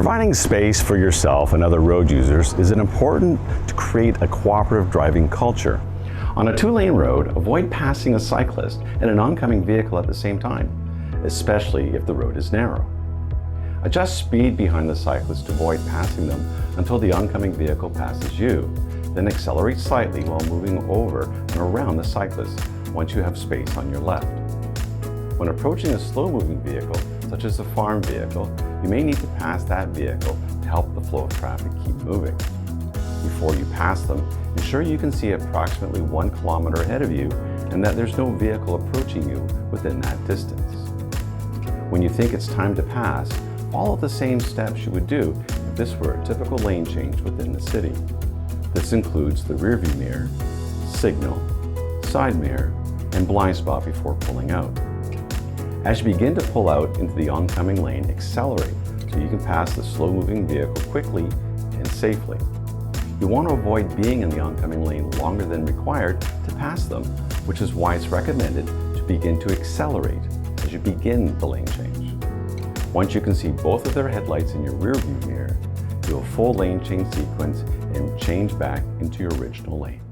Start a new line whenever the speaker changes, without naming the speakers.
Providing space for yourself and other road users is important to create a cooperative driving culture. On a two-lane road, avoid passing a cyclist and an oncoming vehicle at the same time, especially if the road is narrow. Adjust speed behind the cyclist to avoid passing them until the oncoming vehicle passes you. Then accelerate slightly while moving over and around the cyclist once you have space on your left. When approaching a slow-moving vehicle, such as a farm vehicle, you may need to pass that vehicle to help the flow of traffic keep moving. Before you pass them, ensure you can see approximately 1 kilometer ahead of you and that there's no vehicle approaching you within that distance. When you think it's time to pass, follow the same steps you would do if this were a typical lane change within the city. This includes the rearview mirror, signal, side mirror, and blind spot before pulling out. As you begin to pull out into the oncoming lane, accelerate so you can pass the slow-moving vehicle quickly and safely. You want to avoid being in the oncoming lane longer than required to pass them, which is why it's recommended to begin to accelerate as you begin the lane change. Once you can see both of their headlights in your rearview mirror, do a full lane change sequence and change back into your original lane.